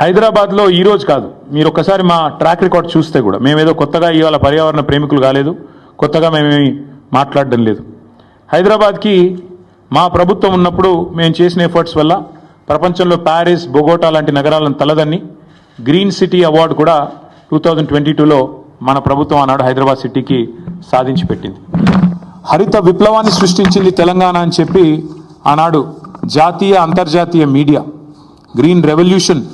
హైదరాబాద్లో ఈ రోజు కాదు, మీరు ఒక్కసారి మా ట్రాక్ రికార్డ్ చూస్తే కూడా మేమేదో కొత్తగా ఇవాళ పర్యావరణ ప్రేమికులు కాలేదు, కొత్తగా మేమేమి మాట్లాడడం లేదు. హైదరాబాద్కి మా ప్రభుత్వం ఉన్నప్పుడు మేము చేసిన ఎఫర్ట్స్ వల్ల ప్రపంచంలో ప్యారిస్, బొగోటా లాంటి నగరాలను తలదన్ని గ్రీన్ సిటీ అవార్డు కూడా 2022లో మన ప్రభుత్వం ఆనాడు హైదరాబాద్ సిటీకి సాధించి పెట్టింది. హరిత విప్లవాన్ని సృష్టించింది తెలంగాణ అని చెప్పి ఆనాడు జాతీయ అంతర్జాతీయ media green revolution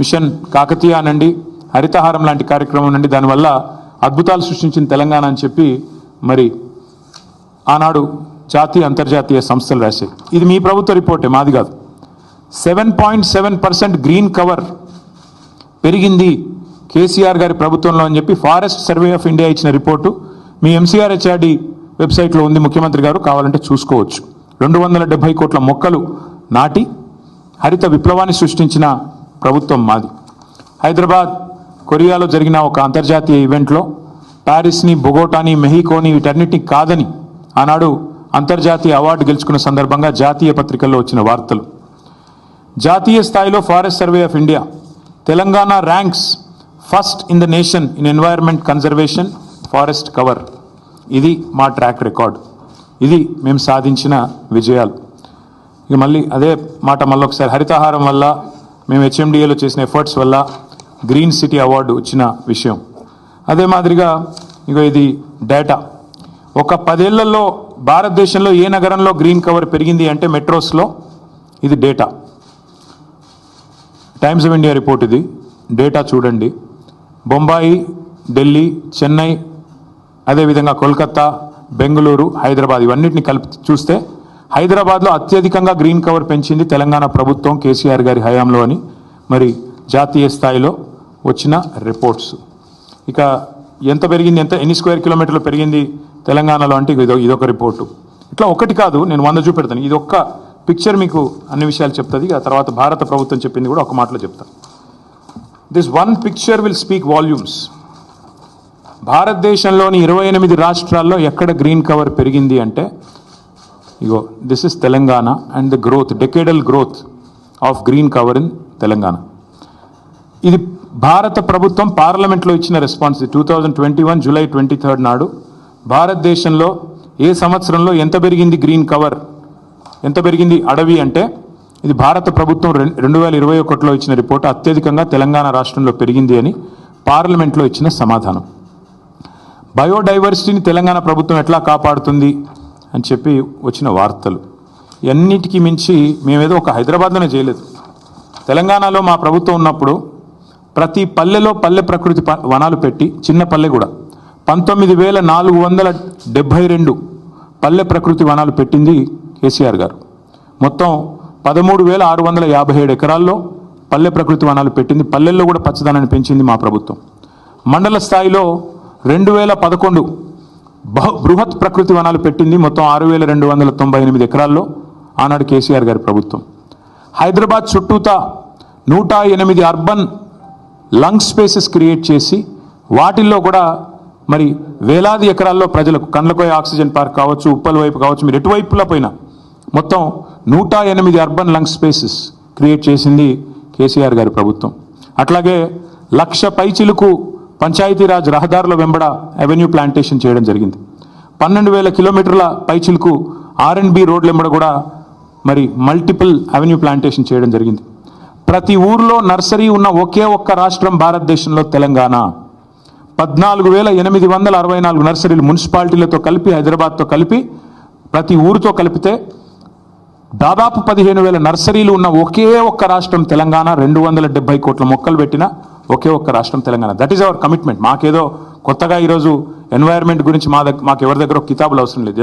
mission Kakatiya అనండి, హరితహారం లాంటి కార్యక్రమం నుండి దానివల్ల అద్భుతాలు సృష్టించిన తెలంగాణ అని చెప్పి మరి ఆనాడు జాతీయ అంతర్జాతీయ సంస్థలు రాశాయి. ఇది మీ ప్రభుత్వ రిపోర్టే, మాది కాదు. 7.7% గ్రీన్ కవర్ పెరిగింది కేసీఆర్ గారి ప్రభుత్వంలో అని చెప్పి ఫారెస్ట్ సర్వే ఆఫ్ ఇండియా ఇచ్చిన రిపోర్టు మీ MCRHRD వెబ్సైట్లో ఉంది, ముఖ్యమంత్రి గారు కావాలంటే చూసుకోవచ్చు. 270 కోట్ల మొక్కలు నాటి హరిత విప్లవాన్ని సృష్టించిన ప్రభుత్వం మాది. హైదరాబాద్, కొరియాలో జరిగిన ఒక అంతర్జాతీయ ఈవెంట్లో ప్యారిస్ని, బొగోటాని, మెహికోని వీటన్నిటిని కాదని ఆనాడు అంతర్జాతీయ అవార్డు గెలుచుకున్న సందర్భంగా జాతీయ పత్రికల్లో వచ్చిన వార్తలు. జాతీయ స్థాయిలో forest survey of India Telangana ranks first in the nation in environment conservation forest cover. ఇది మా ట్రాక్ రికార్డ్, ఇది మేము సాధించిన విజయాలు. ఇక మళ్ళీ అదే మాట మళ్ళొకసారి, హరితహారం వల్ల మేము HMDAలో చేసిన ఎఫర్ట్స్ వల్ల గ్రీన్ సిటీ అవార్డు వచ్చిన విషయం. అదే మాదిరిగా ఇక ఇది డేటా. ఒక 10 ఏళ్లలో భారతదేశంలో ఏ నగరంలో గ్రీన్ కవర్ పెరిగింది అంటే మెట్రోస్లో. ఇది data, times of India report. ఇది డేటా చూడండి. బొంబాయి, ఢిల్లీ, చెన్నై, అదేవిధంగా కోల్కతా, బెంగళూరు, హైదరాబాద్ ఇవన్నిటిని కలిపి చూస్తే హైదరాబాద్లో అత్యధికంగా గ్రీన్ కవర్ పెంచింది తెలంగాణ ప్రభుత్వం కేసీఆర్ గారి హయాంలో అని మరి జాతీయ స్థాయిలో వచ్చిన రిపోర్ట్స్. ఇక ఎంత పెరిగింది, ఎన్ని స్క్వేర్ కిలోమీటర్లు పెరిగింది తెలంగాణలో అంటే ఇదొక రిపోర్టు. ఇట్లా ఒకటి కాదు, నేను 100 చూపెడతాను. ఇది ఒక్క పిక్చర్ మీకు అన్ని విషయాలు చెప్తుంది. ఆ తర్వాత భారత ప్రభుత్వం చెప్పింది కూడా ఒక మాటలో చెప్తాను. This one picture will speak volumes. భారతదేశంలోని 28 రాష్ట్రాల్లో ఎక్కడ గ్రీన్ కవర్ పెరిగింది అంటే ఇగో this is Telangana and the growth, decadal growth of green cover in Telangana. ఇది భారత ప్రభుత్వం పార్లమెంట్లో ఇచ్చిన రెస్పాన్స్. 2021 జూలై 23 నాడు భారతదేశంలో ఏ సంవత్సరంలో ఎంత పెరిగింది గ్రీన్ కవర్, ఎంత పెరిగింది అడవి అంటే ఇది భారత ప్రభుత్వం 2021లో ఇచ్చిన రిపోర్ట్. అత్యధికంగా తెలంగాణ రాష్ట్రంలో పెరిగింది అని పార్లమెంట్లో ఇచ్చిన సమాధానం. బయోడైవర్సిటీని తెలంగాణ ప్రభుత్వం ఎట్లా కాపాడుతుంది అని చెప్పి వచ్చిన వార్తలు. అన్నిటికీ మించి మేమేదో ఒక హైదరాబాద్లోనే చేయలేదు. తెలంగాణలో మా ప్రభుత్వం ఉన్నప్పుడు ప్రతి పల్లెలో పల్లె ప్రకృతి వనాలు పెట్టి, చిన్న పల్లె కూడా 19,472 పల్లె ప్రకృతి వనాలు పెట్టింది కేసీఆర్ గారు. మొత్తం 13,657 ఎకరాల్లో పల్లె ప్రకృతి వనాలు పెట్టింది. పల్లెల్లో కూడా పచ్చదనాన్ని పెంచింది మా ప్రభుత్వం. మండల స్థాయిలో 2011 బృహత్ ప్రకృతి వనాలు పెట్టింది. మొత్తం 6,298 ఎకరాల్లో ఆనాడు కేసీఆర్ గారి ప్రభుత్వం. హైదరాబాద్ చుట్టూతా 108 అర్బన్ లంగ్ స్పేసెస్ క్రియేట్ చేసి వాటిల్లో కూడా మరి వేలాది ఎకరాల్లో ప్రజలకు కండ్లకోయ ఆక్సిజన్ పార్క్ కావచ్చు, ఉప్పల్ వైపు కావచ్చు, మీరు ఎటువైపులా పోయినా మొత్తం 108 అర్బన్ లంగ్ స్పేసెస్ క్రియేట్ చేసింది కేసీఆర్ గారి ప్రభుత్వం. అట్లాగే 1,00,000 పైచిలుకు పంచాయతీరాజ్ రహదారుల వెంబడ అవెన్యూ ప్లాంటేషన్ చేయడం జరిగింది. 12,000 కిలోమీటర్ల పైచిలుకు R&B రోడ్ల వెంబడ కూడా మరి మల్టిపుల్ అవెన్యూ ప్లాంటేషన్ చేయడం జరిగింది. ప్రతి ఊర్లో నర్సరీ ఉన్న ఒకే ఒక్క రాష్ట్రం భారతదేశంలో తెలంగాణ. 14,864 నర్సరీలు మున్సిపాలిటీలతో కలిపి, హైదరాబాద్తో కలిపి, ప్రతి ఊరితో కలిపితే దాదాపు 15,000 నర్సరీలు ఉన్న ఒకే ఒక్క రాష్ట్రం తెలంగాణ. 270 కోట్ల మొక్కలు పెట్టిన ఒకే ఒక్క రాష్ట్రం Telangana. That is our commitment. మాకేదో కొత్తగా ఈరోజు ఎన్వైర్న్మెంట్ గురించి మాకు ఎవరి దగ్గర కితాబులు అవసరం లేదు.